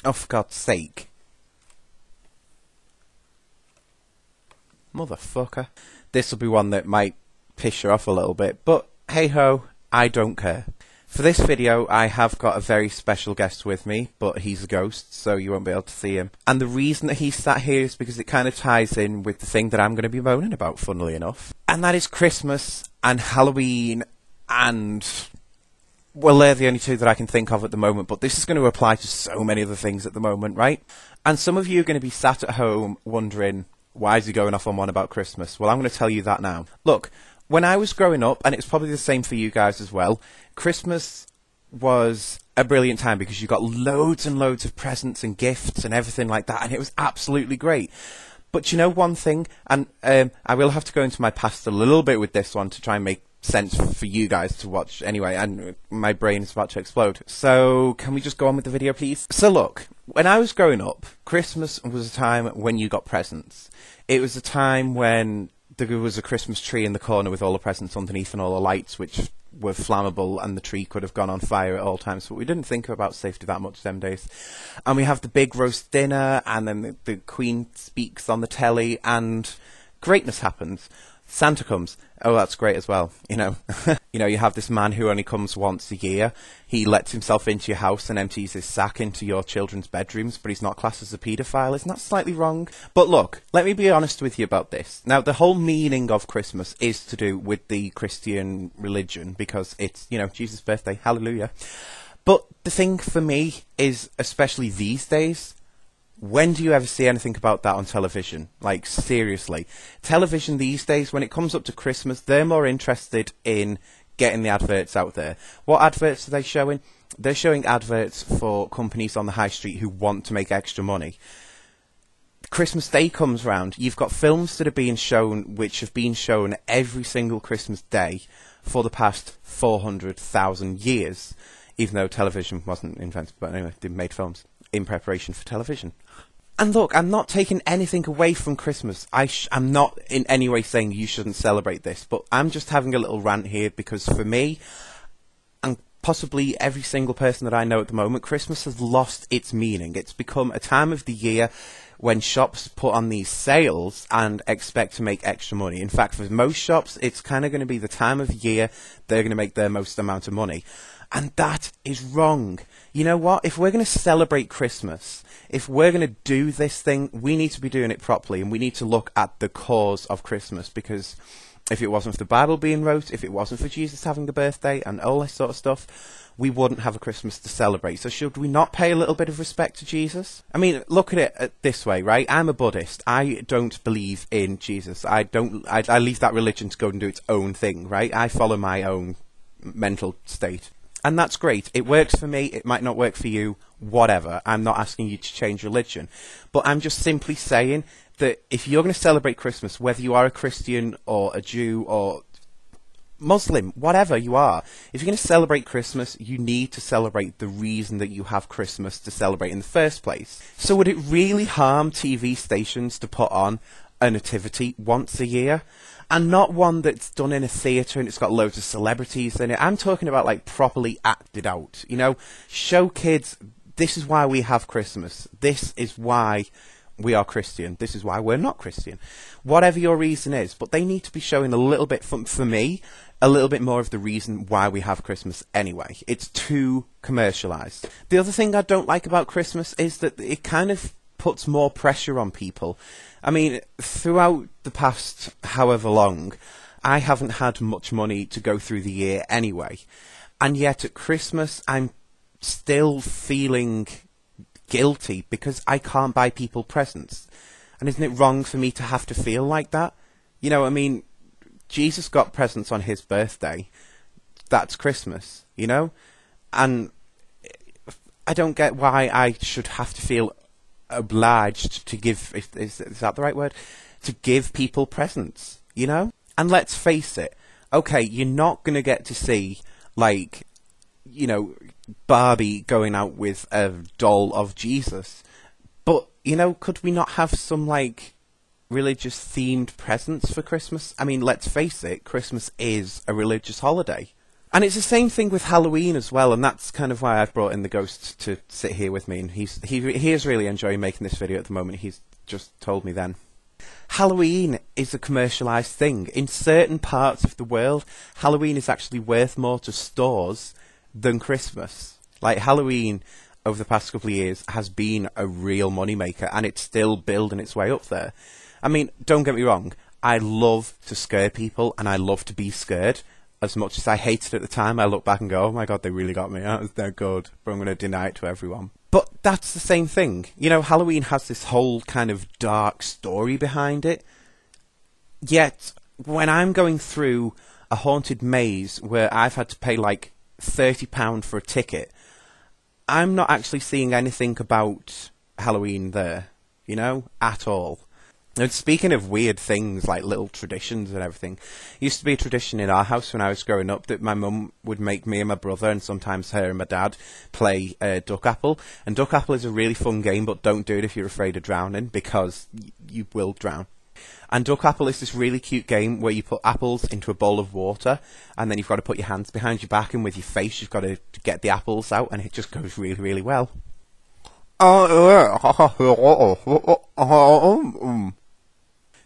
Oh, for God's sake. Motherfucker. This will be one that might piss you off a little bit, but hey ho, I don't care. For this video, I have got a very special guest with me, but he's a ghost, so you won't be able to see him. And the reason that he's sat here is because it kind of ties in with the thing that I'm going to be moaning about, funnily enough. And that is Christmas and Halloween and... well, they're the only two that I can think of at the moment, but this is going to apply to so many other things at the moment, right? And some of you are going to be sat at home wondering, why is he going off on one about Christmas? Well, I'm going to tell you that now. Look, when I was growing up, and it's probably the same for you guys as well, Christmas was a brilliant time because you got loads and loads of presents and gifts and everything like that, and it was absolutely great. But you know one thing, and I will have to go into my past a little bit with this one to try and make sense for you guys to watch anyway, and my brain is about to explode. So can we just go on with the video, please? So look, when I was growing up, Christmas was a time when you got presents. It was a time when there was a Christmas tree in the corner with all the presents underneath and all the lights which were flammable, and the tree could have gone on fire at all times, but we didn't think about safety that much them days. And we have the big roast dinner, and then the Queen speaks on the telly, and greatness happens. Santa comes. Oh, that's great as well, you know. You know, you have this man who only comes once a year. He lets himself into your house and empties his sack into your children's bedrooms, but he's not classed as a paedophile. Isn't that slightly wrong? But look, let me be honest with you about this. Now, the whole meaning of Christmas is to do with the Christian religion, because it's, you know, Jesus' birthday, hallelujah. But the thing for me is, especially these days, when do you ever see anything about that on television? Like, seriously. Television these days, when it comes up to Christmas, they're more interested in getting the adverts out there. What adverts are they showing? They're showing adverts for companies on the high street who want to make extra money. Christmas Day comes round. You've got films that are being shown, which have been shown every single Christmas Day for the past 400,000 years. Even though television wasn't invented, but anyway, they made films in preparation for television. And look, I'm not taking anything away from Christmas. I'm not in any way saying you shouldn't celebrate this, but I'm just having a little rant here because for me, and possibly every single person that I know at the moment, Christmas has lost its meaning. It's become a time of the year when shops put on these sales and expect to make extra money. In fact, for most shops, it's kind of going to be the time of year they're going to make their most amount of money. And that is wrong. You know what? If we're going to celebrate Christmas, if we're going to do this thing, we need to be doing it properly, and we need to look at the cause of Christmas, because if it wasn't for the Bible being wrote, if it wasn't for Jesus having a birthday and all this sort of stuff, we wouldn't have a Christmas to celebrate. So should we not pay a little bit of respect to Jesus? I mean, look at it this way, right? I'm a Buddhist. I don't believe in Jesus. I leave that religion to go and do its own thing, right? I follow my own mental state. And that's great. It works for me. It might not work for you. Whatever. I'm not asking you to change religion. But I'm just simply saying that if you're going to celebrate Christmas, whether you are a Christian or a Jew or Muslim, whatever you are, if you're going to celebrate Christmas, you need to celebrate the reason that you have Christmas to celebrate in the first place. So would it really harm TV stations to put on a nativity once a year? And not one that's done in a theatre and it's got loads of celebrities in it. I'm talking about, like, properly acted out. You know, show kids, this is why we have Christmas. This is why we are Christian. This is why we're not Christian. Whatever your reason is. But they need to be showing a little bit, for me, a little bit more of the reason why we have Christmas anyway. It's too commercialised. The other thing I don't like about Christmas is that it kind of puts more pressure on people. I mean, throughout the past however long, I haven't had much money to go through the year anyway. And yet at Christmas, I'm still feeling guilty because I can't buy people presents. And isn't it wrong for me to have to feel like that? You know, I mean, Jesus got presents on his birthday. That's Christmas, you know? And I don't get why I should have to feel obliged to give, is that the right word? To give people presents, you know? And let's face it, okay, you're not going to get to see, like, you know, Barbie going out with a doll of Jesus. But, you know, could we not have some, like, religious-themed presents for Christmas? I mean, let's face it, Christmas is a religious holiday. And it's the same thing with Halloween as well, and that's kind of why I've brought in the ghost to sit here with me, and he is really enjoying making this video at the moment. He's just told me then. Halloween is a commercialized thing. In certain parts of the world, Halloween is actually worth more to stores than Christmas. Like, Halloween, over the past couple of years, has been a real moneymaker, and it's still building its way up there. I mean, don't get me wrong, I love to scare people, and I love to be scared. As much as I hated it at the time, I look back and go, oh my god, they really got me. That was no good, but I'm going to deny it to everyone. But that's the same thing. You know, Halloween has this whole kind of dark story behind it. Yet, when I'm going through a haunted maze where I've had to pay like £30 for a ticket, I'm not actually seeing anything about Halloween there, you know, at all. And speaking of weird things, like little traditions and everything, it used to be a tradition in our house when I was growing up that my mum would make me and my brother, and sometimes her and my dad, play Duck Apple. And Duck Apple is a really fun game, but don't do it if you're afraid of drowning, because you will drown. And Duck Apple is this really cute game where you put apples into a bowl of water, and then you've got to put your hands behind your back, and with your face you've got to get the apples out, and it just goes really, really well.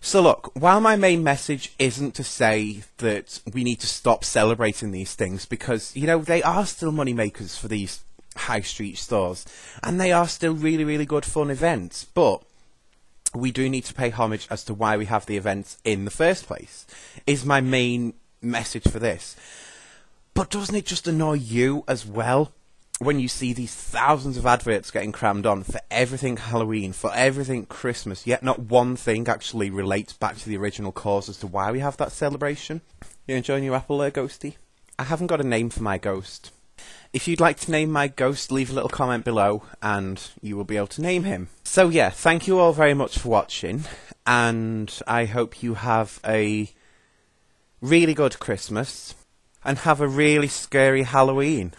So look, while my main message isn't to say that we need to stop celebrating these things, because, you know, they are still money makers for these high street stores, and they are still really, really good fun events, but we do need to pay homage as to why we have the events in the first place, is my main message for this. But doesn't it just annoy you as well when you see these thousands of adverts getting crammed on for everything Halloween, for everything Christmas, yet not one thing actually relates back to the original cause as to why we have that celebration? You enjoying your apple there, Ghosty? I haven't got a name for my ghost. If you'd like to name my ghost, leave a little comment below and you will be able to name him. So yeah, thank you all very much for watching, and I hope you have a really good Christmas and have a really scary Halloween.